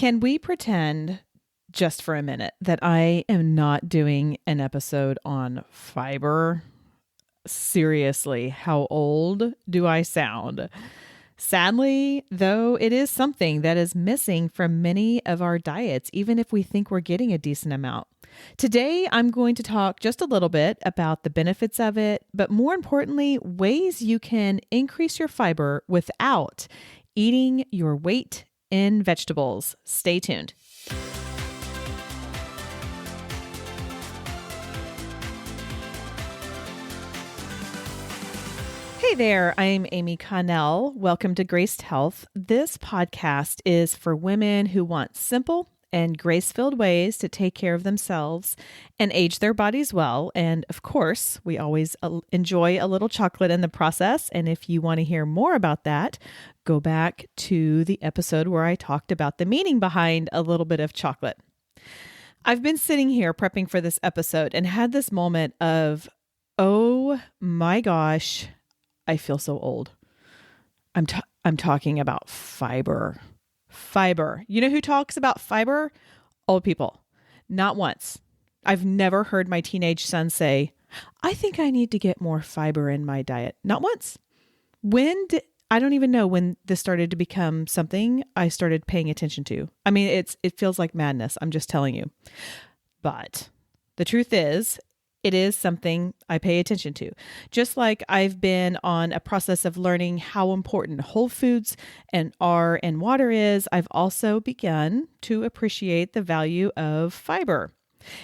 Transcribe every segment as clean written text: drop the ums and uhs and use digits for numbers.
Can we pretend just for a minute that I am not doing an episode on fiber? Seriously, how old do I sound? Sadly, though, it is something that is missing from many of our diets, even if we think we're getting a decent amount. Today, I'm going to talk just a little bit about the benefits of it, but more importantly, ways you can increase your fiber without eating your weight in vegetables. Stay tuned. Hey there, I'm Amy Connell. Welcome to Graced Health. This podcast is for women who want simple and grace-filled ways to take care of themselves and age their bodies well. And of course, we always enjoy a little chocolate in the process. And if you want to hear more about that, go back to the episode where I talked about the meaning behind a little bit of chocolate. I've been sitting here prepping for this episode and had this moment of, oh my gosh, I feel so old. I'm talking about fiber. Fiber. You know who talks about fiber? Old people. Not once. I've never heard my teenage son say, I think I need to get more fiber in my diet. Not once. I don't even know when this started to become something I started paying attention to. I mean, it feels like madness. I'm just telling you. But the truth is, it is something I pay attention to. Just like I've been on a process of learning how important whole foods and water is, I've also begun to appreciate the value of fiber.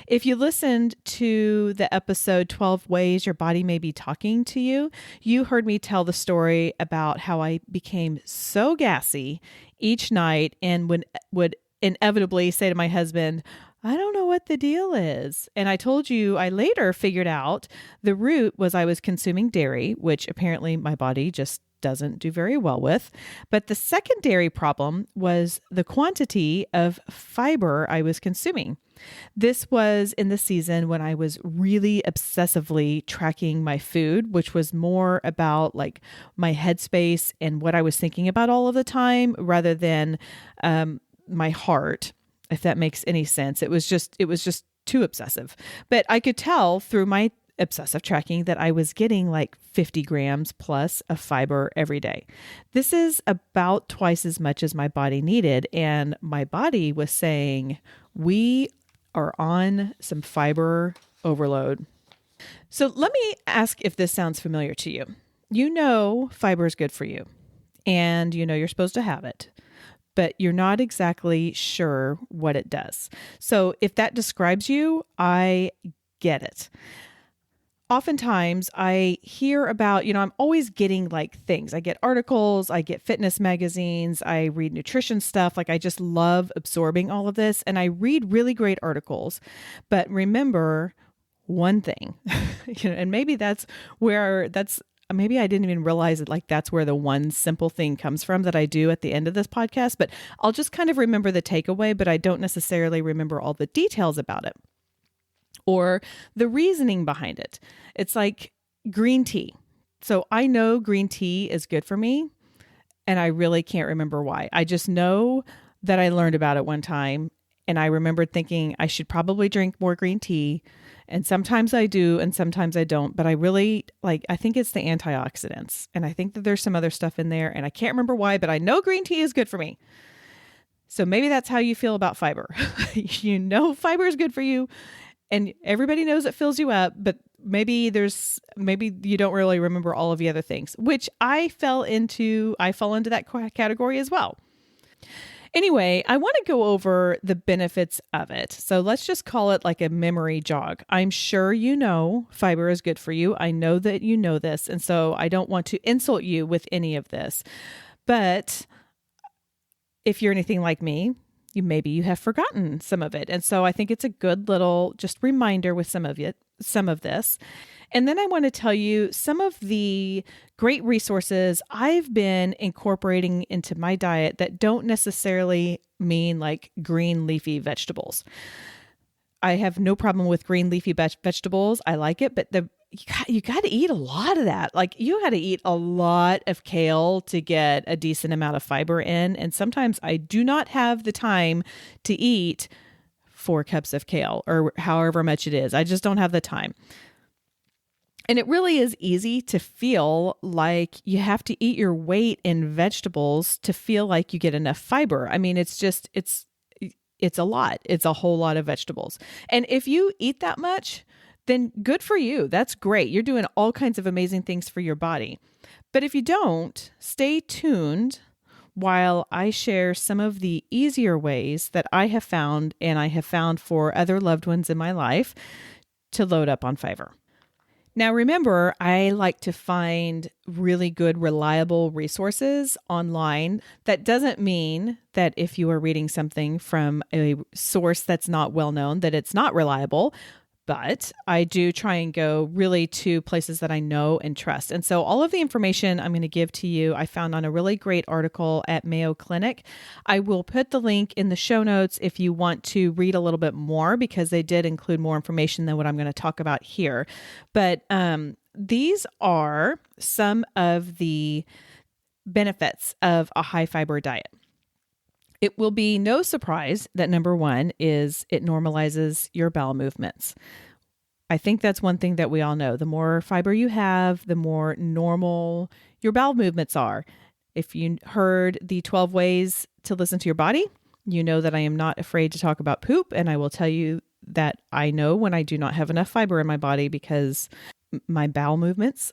If you listened to the episode 12 Ways Your Body May Be Talking to You, you heard me tell the story about how I became so gassy each night and would inevitably say to my husband, I don't know what the deal is. And I told you I later figured out the root was I was consuming dairy, which apparently my body just doesn't do very well with. But the secondary problem was the quantity of fiber I was consuming. This was in the season when I was really obsessively tracking my food, which was more about like my headspace and what I was thinking about all of the time rather than my heart. If that makes any sense. It was just too obsessive. But I could tell through my obsessive tracking that I was getting like 50 grams plus of fiber every day. This is about twice as much as my body needed. And my body was saying, we are on some fiber overload. So let me ask if this sounds familiar to you. You know fiber is good for you and you know you're supposed to have it, but you're not exactly sure what it does. So if that describes you, I get it. Oftentimes I hear about, I'm always getting like things. I get articles, I get fitness magazines, I read nutrition stuff. Like I just love absorbing all of this and I read really great articles. But remember one thing, and maybe maybe I didn't even realize it. Like that's where the one simple thing comes from that I do at the end of this podcast, but I'll just kind of remember the takeaway, but I don't necessarily remember all the details about it or the reasoning behind it. It's like green tea. So I know green tea is good for me and I really can't remember why. I just know that I learned about it one time and I remembered thinking I should probably drink more green tea. And sometimes I do, and sometimes I don't. But I think it's the antioxidants. And I think that there's some other stuff in there. And I can't remember why, but I know green tea is good for me. So maybe that's how you feel about fiber. You know fiber is good for you. And everybody knows it fills you up. But maybe you don't really remember all of the other things, which I fall into that category as well. Anyway, I want to go over the benefits of it. So let's just call it like a memory jog. I'm sure you know fiber is good for you. I know that you know this. And so I don't want to insult you with any of this. But if you're anything like me, maybe you have forgotten some of it. And so I think it's a good little just reminder with some of this. And then I want to tell you some of the great resources I've been incorporating into my diet that don't necessarily mean like green leafy vegetables. I have no problem with green leafy vegetables. I like it, but you got to eat a lot of that. Like you got to eat a lot of kale to get a decent amount of fiber in. And sometimes I do not have the time to eat 4 cups of kale or however much it is. I just don't have the time. And it really is easy to feel like you have to eat your weight in vegetables to feel like you get enough fiber. I mean, it's a lot. It's a whole lot of vegetables. And if you eat that much, then good for you. That's great. You're doing all kinds of amazing things for your body. But if you don't, stay tuned while I share some of the easier ways that I have found and I have found for other loved ones in my life to load up on fiber. Now, remember, I like to find really good, reliable resources online. That doesn't mean that if you are reading something from a source that's not well known, that it's not reliable. But I do try and go really to places that I know and trust. And so all of the information I'm going to give to you, I found on a really great article at Mayo Clinic. I will put the link in the show notes if you want to read a little bit more, because they did include more information than what I'm going to talk about here. But these are some of the benefits of a high fiber diet. It will be no surprise that number one is it normalizes your bowel movements. I think that's one thing that we all know. The more fiber you have, the more normal your bowel movements are. If you heard the 12 ways to listen to your body, you know that I am not afraid to talk about poop. And I will tell you that I know when I do not have enough fiber in my body, because my bowel movements,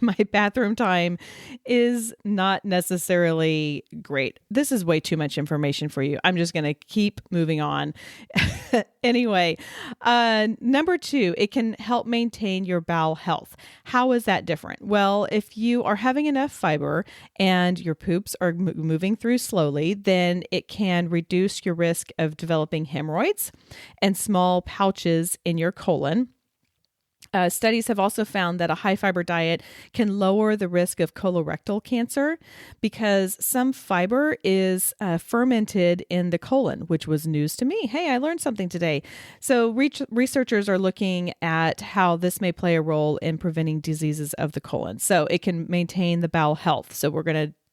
my bathroom time is not necessarily great. This is way too much information for you. I'm just going to keep moving on. Anyway, number two, it can help maintain your bowel health. How is that different? Well, if you are having enough fiber and your poops are moving through slowly, then it can reduce your risk of developing hemorrhoids and small pouches in your colon. Studies have also found that a high fiber diet can lower the risk of colorectal cancer because some fiber is fermented in the colon, which was news to me. Hey, I learned something today. So researchers are looking at how this may play a role in preventing diseases of the colon. So it can maintain the bowel health. So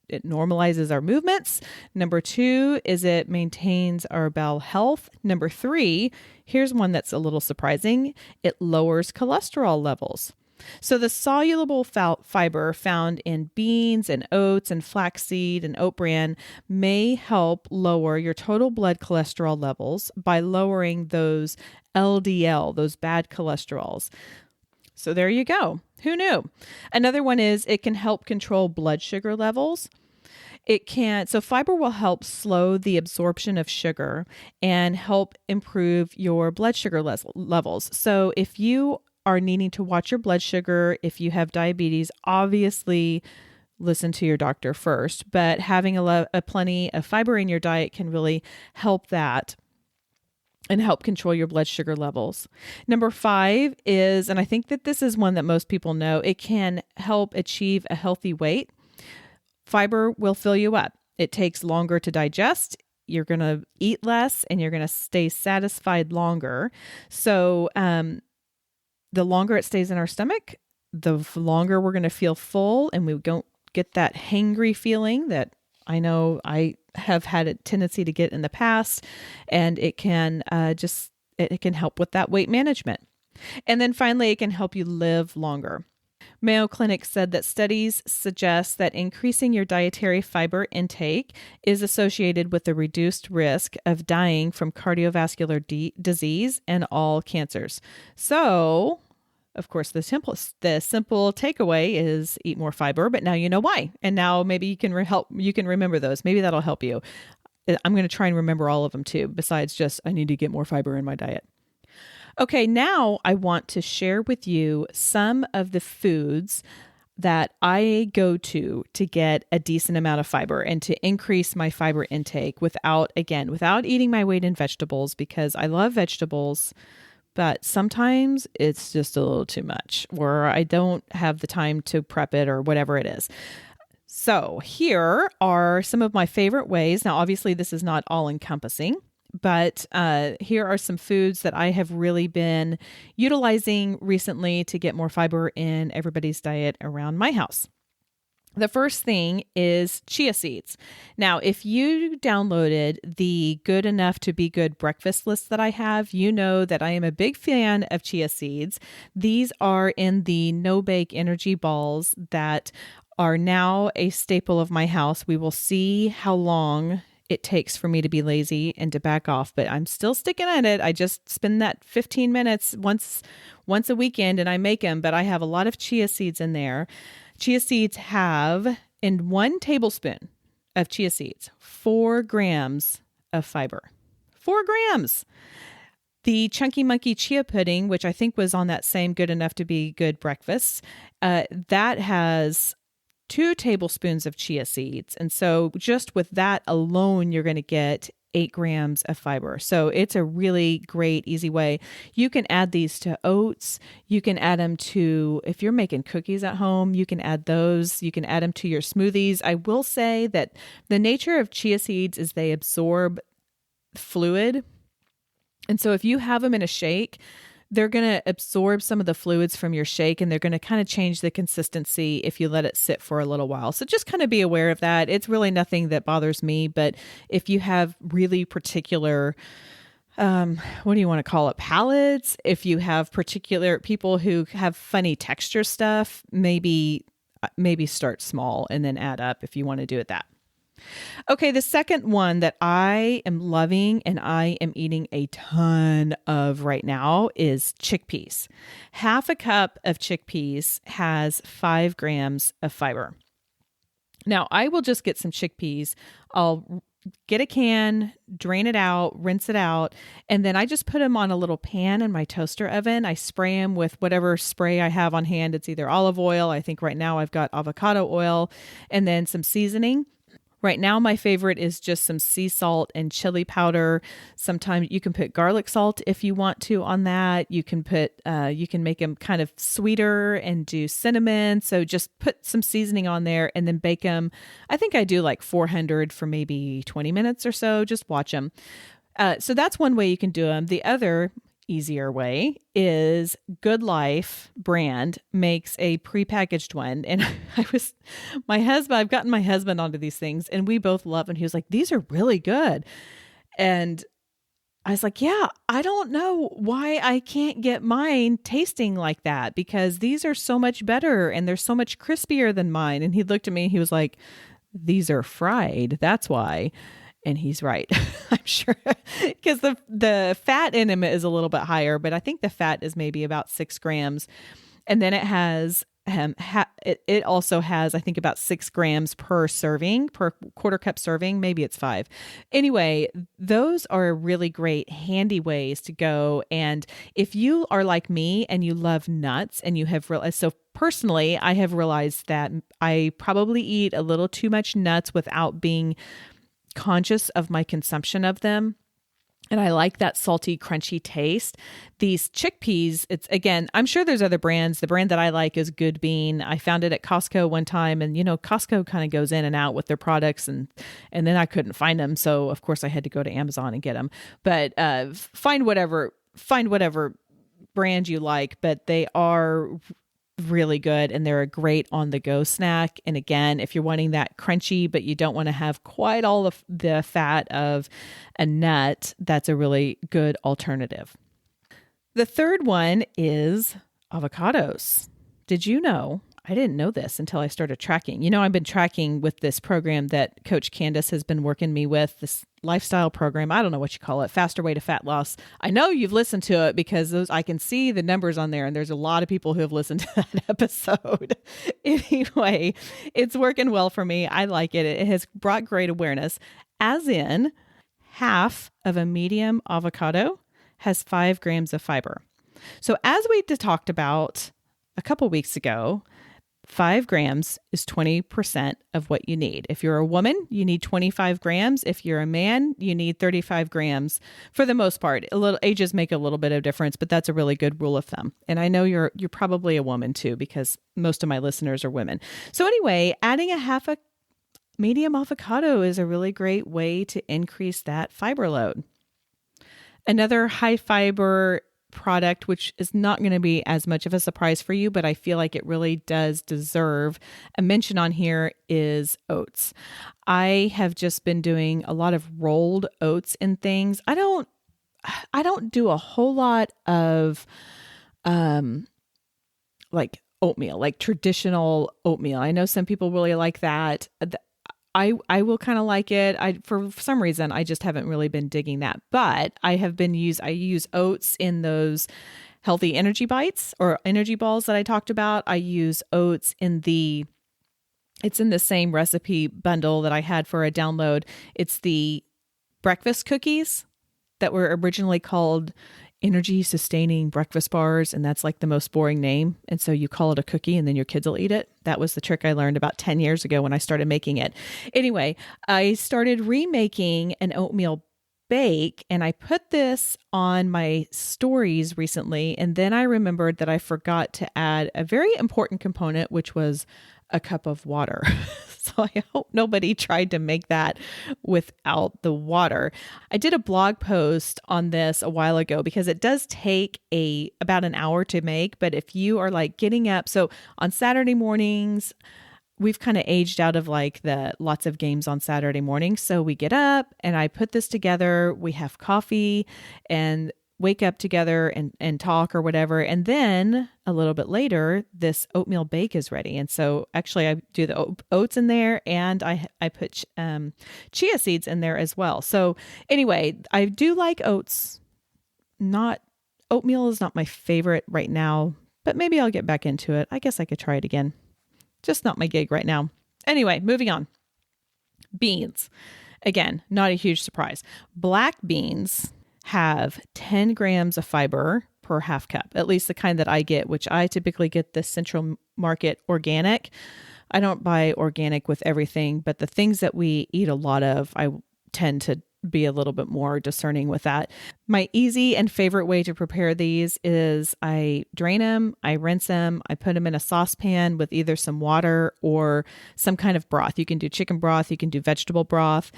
it normalizes our movements. Number two is it maintains our bowel health. Number three, here's one that's a little surprising. It lowers cholesterol levels. So the soluble fiber found in beans and oats and flaxseed and oat bran may help lower your total blood cholesterol levels by lowering those LDL, those bad cholesterols. So there you go. Who knew? Another one is it can help control blood sugar levels. So fiber will help slow the absorption of sugar and help improve your blood sugar levels. So if you are needing to watch your blood sugar, if you have diabetes, obviously listen to your doctor first, but having a plenty of fiber in your diet can really help that and help control your blood sugar levels. Number five is, and I think that this is one that most people know, it can help achieve a healthy weight. Fiber will fill you up. It takes longer to digest. You're going to eat less and you're going to stay satisfied longer. So the longer it stays in our stomach, the longer we're going to feel full, and we don't get that hangry feeling that I know I have had a tendency to get in the past, and it can it can help with that weight management. And then finally, it can help you live longer. Mayo Clinic said that studies suggest that increasing your dietary fiber intake is associated with a reduced risk of dying from cardiovascular disease and all cancers. So, of course, the simple takeaway is eat more fiber, but now you know why. And now maybe you can remember those. Maybe that'll help you. I'm going to try and remember all of them too, besides just I need to get more fiber in my diet. Okay, now I want to share with you some of the foods that I go to get a decent amount of fiber and to increase my fiber intake without eating my weight in vegetables, because I love vegetables, but sometimes it's just a little too much, or I don't have the time to prep it or whatever it is. So here are some of my favorite ways. Now, obviously, this is not all encompassing. But here are some foods that I have really been utilizing recently to get more fiber in everybody's diet around my house. The first thing is chia seeds. Now, if you downloaded the Good Enough to Be Good breakfast list that I have, you know that I am a big fan of chia seeds. These are in the no-bake energy balls that are now a staple of my house. We will see how long it takes for me to be lazy and to back off, but I'm still sticking at it. I just spend that 15 minutes once a weekend and I make them, but I have a lot of chia seeds in there. Chia seeds have, in 1 tablespoon of chia seeds, 4 grams of fiber. 4 grams. The Chunky Monkey Chia Pudding, which I think was on that same Good Enough to Be Good breakfast, that has 2 tablespoons of chia seeds. And so just with that alone, you're going to get 8 grams of fiber. So it's a really great, easy way. You can add these to oats. You can add them to, if you're making cookies at home, you can add those. You can add them to your smoothies. I will say that the nature of chia seeds is they absorb fluid. And so if you have them in a shake, they're going to absorb some of the fluids from your shake and they're going to kind of change the consistency if you let it sit for a little while. So just kind of be aware of that. It's really nothing that bothers me, but if you have really particular, what do you want to call it? Palates, if you have particular people who have funny texture stuff, maybe start small and then add up if you want to do it that. Okay, the second one that I am loving and I am eating a ton of right now is chickpeas. Half a cup of chickpeas has 5 grams of fiber. Now, I will just get some chickpeas. I'll get a can, drain it out, rinse it out, and then I just put them on a little pan in my toaster oven. I spray them with whatever spray I have on hand. It's either olive oil. I think right now I've got avocado oil, and then some seasoning. Right now, my favorite is just some sea salt and chili powder. Sometimes you can put garlic salt if you want to on that. You can make them kind of sweeter and do cinnamon. So just put some seasoning on there and then bake them. I think I do like 400 for maybe 20 minutes or so. Just watch them. So that's one way you can do them. The other easier way is Good Life brand makes a prepackaged one. And I've gotten my husband onto these things and we both love them. He was like, these are really good. And I was like, yeah, I don't know why I can't get mine tasting like that because these are so much better and they're so much crispier than mine. And he looked at me and he was like, these are fried. That's why. And he's right, I'm sure, because the fat in them is a little bit higher, but I think the fat is maybe about 6 grams. And then it has, it also has, I think, about 6 grams per serving, per quarter cup serving. Maybe it's 5. Anyway, those are really great, handy ways to go. And if you are like me and you love nuts and you have realized, so personally, I have realized that I probably eat a little too much nuts without being conscious of my consumption of them. And I like that salty, crunchy taste. These chickpeas, it's again, I'm sure there's other brands. The brand that I like is Good Bean. I found it at Costco one time and, Costco kind of goes in and out with their products and then I couldn't find them. So of course I had to go to Amazon and get them, but, find whatever brand you like, but they are really good and they're a great on the go snack. And again, if you're wanting that crunchy, but you don't want to have quite all of the fat of a nut, that's a really good alternative. The third one is avocados. Did you know? I didn't know this until I started tracking. I've been tracking with this program that Coach Candace has been working me with, this lifestyle program. I don't know what you call it, Faster Way to Fat Loss. I know you've listened to it because I can see the numbers on there and there's a lot of people who have listened to that episode. Anyway, it's working well for me. I like it. It has brought great awareness, as in half of a medium avocado has 5 grams of fiber. So as we talked about a couple weeks ago, 5 grams is 20% of what you need. If you're a woman, you need 25 grams. If you're a man, you need 35 grams for the most part. Ages make a little bit of difference, but that's a really good rule of thumb. And I know you're probably a woman too, because most of my listeners are women. So anyway, adding a half a medium avocado is a really great way to increase that fiber load. Another high fiber product, which is not going to be as much of a surprise for you, but I feel like it really does deserve a mention on here, is oats. I have just been doing a lot of rolled oats and things. I don't do a whole lot of like oatmeal, like traditional oatmeal. I know some people really like that. I will kind of like it. For some reason I just haven't really been digging that. But I use oats in those healthy energy bites or energy balls that I talked about. I use oats it's in the same recipe bundle that I had for a download. It's the breakfast cookies that were originally called energy sustaining breakfast bars. And that's like the most boring name. And so you call it a cookie and then your kids will eat it. That was the trick I learned about 10 years ago when I started making it. Anyway, I started remaking an oatmeal bake and I put this on my stories recently. And then I remembered that I forgot to add a very important component, which was a cup of water. So I hope nobody tried to make that without the water. I did a blog post on this a while ago because it does take about an hour to make. But if you are like getting up, so on Saturday mornings, we've kind of aged out of like the lots of games on Saturday mornings. So we get up and I put this together. We have coffee and wake up together and talk or whatever. And then a little bit later, this oatmeal bake is ready. And so actually I do the oats in there and I put chia seeds in there as well. So anyway, I do like oats. Oatmeal is not my favorite right now, but maybe I'll get back into it. I guess I could try it again. Just not my gig right now. Anyway, moving on. Beans. Again, not a huge surprise. Black beans have 10 grams of fiber per half cup, at least the kind that I get, which I typically get the Central Market organic. I don't buy organic with everything, but the things that we eat a lot of, I tend to be a little bit more discerning with that. My easy and favorite way to prepare these is I drain them, I rinse them, I put them in a saucepan with either some water or some kind of broth. You can do chicken broth, you can do vegetable broth.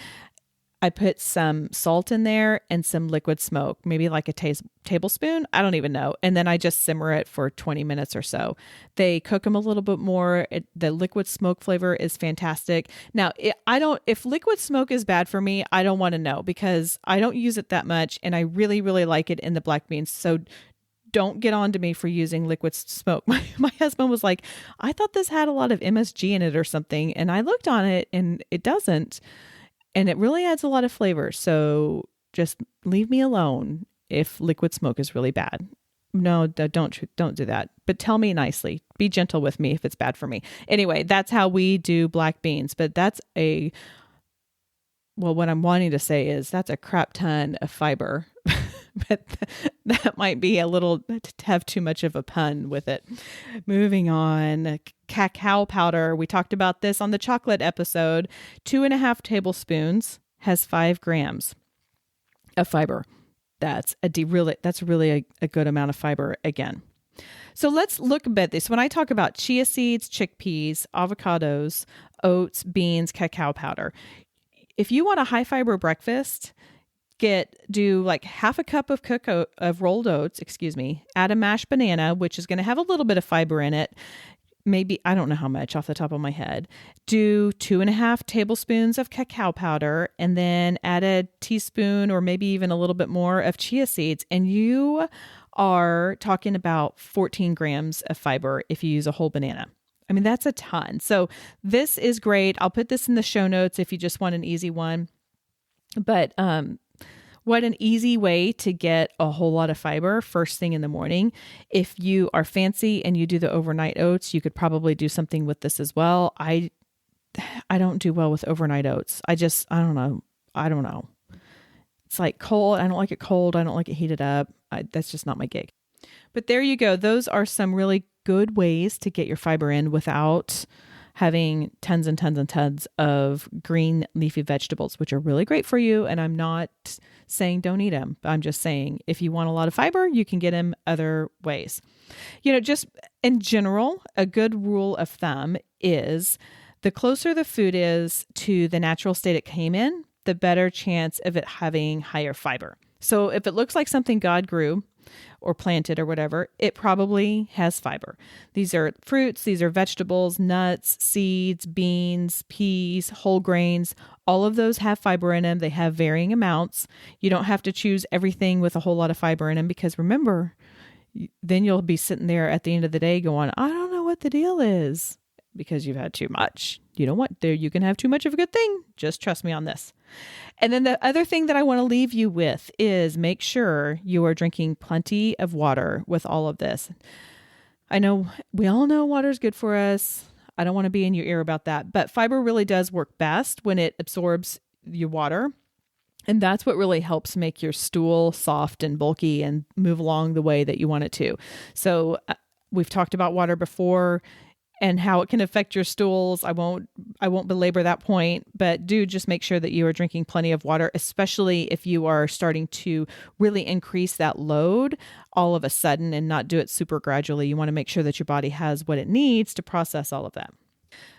I put some salt in there and some liquid smoke, maybe like a tablespoon. I don't even know. And then I just simmer it for 20 minutes or so. They cook them a little bit more. The liquid smoke flavor is fantastic. Now, if liquid smoke is bad for me, I don't want to know because I don't use it that much. And I really, really like it in the black beans. So don't get on to me for using liquid smoke. My husband was like, I thought this had a lot of MSG in it or something. And I looked on it and it doesn't. And it really adds a lot of flavor. So just leave me alone if liquid smoke is really bad. No, don't do that. But tell me nicely. Be gentle with me if it's bad for me. Anyway, that's how we do black beans. But what I'm wanting to say is that's a crap ton of fiber. But that might be a little to have too much of a pun with it. Moving on, cacao powder. We talked about this on the chocolate episode. 2.5 tablespoons has 5 grams of fiber. That's really a good amount of fiber again. So let's look at this. When I talk about chia seeds, chickpeas, avocados, oats, beans, cacao powder, if you want a high fiber breakfast, do like half a cup of rolled oats, add a mashed banana, which is going to have a little bit of fiber in it. Maybe, I don't know how much off the top of my head. Do 2.5 tablespoons of cacao powder and then add a teaspoon or maybe even a little bit more of chia seeds. And you are talking about 14 grams of fiber if you use a whole banana. I mean, that's a ton. So this is great. I'll put this in the show notes if you just want an easy one. But, what an easy way to get a whole lot of fiber first thing in the morning. If you are fancy and you do the overnight oats, you could probably do something with this as well. I don't do well with overnight oats. I don't know. It's like cold. I don't like it cold. I don't like it heated up. That's just not my gig. But there you go. Those are some really good ways to get your fiber in without having tons and tons and tons of green leafy vegetables, which are really great for you. And I'm not saying don't eat them. I'm just saying if you want a lot of fiber, you can get them other ways. Just in general, a good rule of thumb is the closer the food is to the natural state it came in, the better chance of it having higher fiber. So if it looks like something God grew or planted or whatever, it probably has fiber. These are fruits, these are vegetables, nuts, seeds, beans, peas, whole grains. All of those have fiber in them. They have varying amounts. You don't have to choose everything with a whole lot of fiber in them, because remember, then you'll be sitting there at the end of the day going, I don't know what the deal is, because you've had too much. You don't want there. You can have too much of a good thing. Just trust me on this. And then the other thing that I want to leave you with is make sure you are drinking plenty of water with all of this. I know we all know water is good for us. I don't want to be in your ear about that, but fiber really does work best when it absorbs your water. And that's what really helps make your stool soft and bulky and move along the way that you want it to. So we've talked about water before and how it can affect your stools. I won't belabor that point, but do just make sure that you are drinking plenty of water, especially if you are starting to really increase that load all of a sudden and not do it super gradually. You want to make sure that your body has what it needs to process all of that.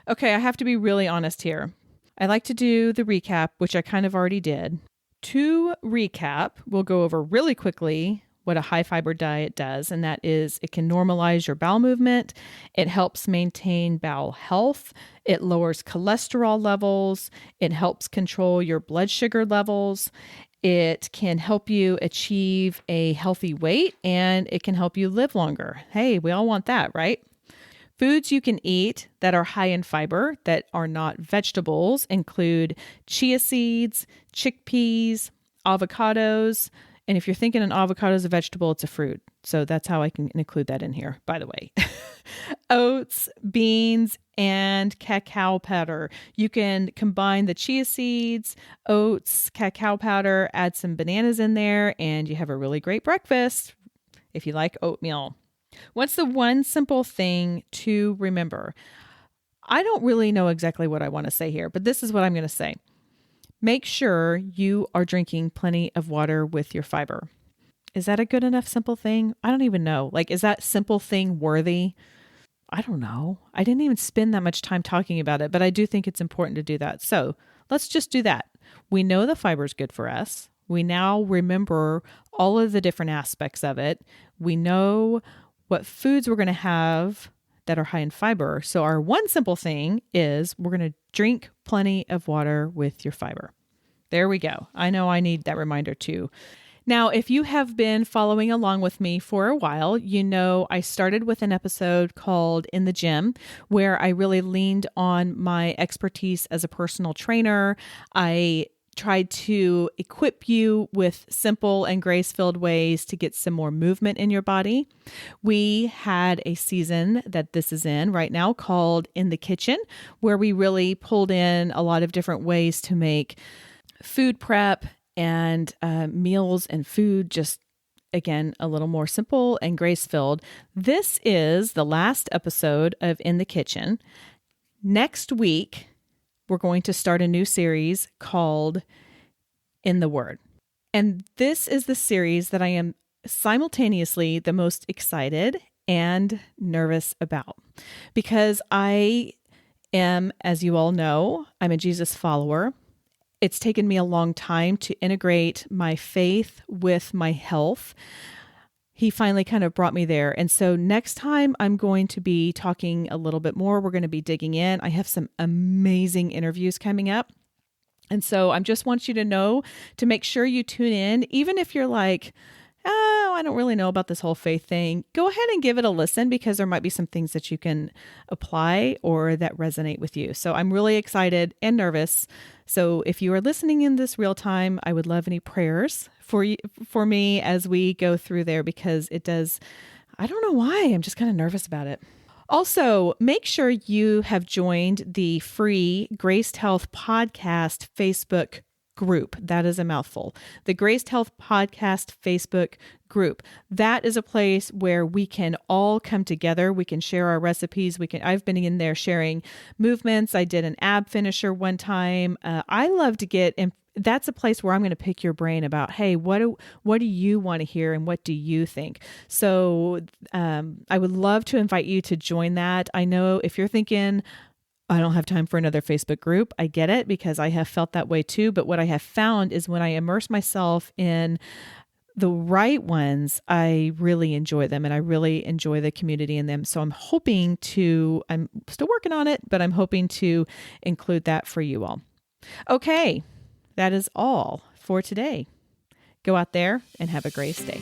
Okay, I have to be really honest here. I like to do the recap, which I kind of already did. To recap, we'll go over really quickly what a high fiber diet does, and that is it can normalize your bowel movement. It helps maintain bowel health. It lowers cholesterol levels. It helps control your blood sugar levels. It can help you achieve a healthy weight, and it can help you live longer. Hey, we all want that, right? Foods you can eat that are high in fiber that are not vegetables include chia seeds, chickpeas, avocados. And if you're thinking an avocado is a vegetable, it's a fruit. So that's how I can include that in here, by the way. Oats, beans, and cacao powder. You can combine the chia seeds, oats, cacao powder, add some bananas in there, and you have a really great breakfast if you like oatmeal. What's the one simple thing to remember? I don't really know exactly what I want to say here, but this is what I'm going to say. Make sure you are drinking plenty of water with your fiber. Is that a good enough simple thing? I don't even know. Like, is that simple thing worthy? I don't know. I didn't even spend that much time talking about it, but I do think it's important to do that. So let's just do that. We know the fiber is good for us. We now remember all of the different aspects of it. We know what foods we're going to have that are high in fiber. So our one simple thing is we're going to drink plenty of water with your fiber. There we go. I know I need that reminder too. Now, if you have been following along with me for a while, you know I started with an episode called In the Gym, where I really leaned on my expertise as a personal trainer. I tried to equip you with simple and grace-filled ways to get some more movement in your body. We had a season that this is in right now called In the Kitchen, where we really pulled in a lot of different ways to make food prep and meals and food just, again, a little more simple and grace-filled. This is the last episode of In the Kitchen. Next week, we're going to start a new series called In the Word. And this is the series that I am simultaneously the most excited and nervous about, because I am, as you all know, I'm a Jesus follower. It's taken me a long time to integrate my faith with my health. He finally kind of brought me there. And so next time I'm going to be talking a little bit more. We're going to be digging in. I have some amazing interviews coming up. And so I just want you to know to make sure you tune in, even if you're like, oh, I don't really know about this whole faith thing. Go ahead and give it a listen, because there might be some things that you can apply or that resonate with you. So I'm really excited and nervous. So if you are listening in this real time, I would love any prayers for me as we go through there, because it does, I don't know why, I'm just kind of nervous about it. Also, make sure you have joined the free Graced Health Podcast Facebook group. That is a mouthful. The Graced Health Podcast Facebook group. That is a place where we can all come together. We can share our recipes. I've been in there sharing movements. I did an ab finisher one time. I love to get in. That's a place where I'm going to pick your brain about, hey, what do you want to hear and what do you think? So I would love to invite you to join that. I know if you're thinking, I don't have time for another Facebook group. I get it because I have felt that way too. But what I have found is when I immerse myself in the right ones, I really enjoy them and I really enjoy the community in them. So I'm still working on it, but I'm hoping to include that for you all. Okay, that is all for today. Go out there and have a grace day.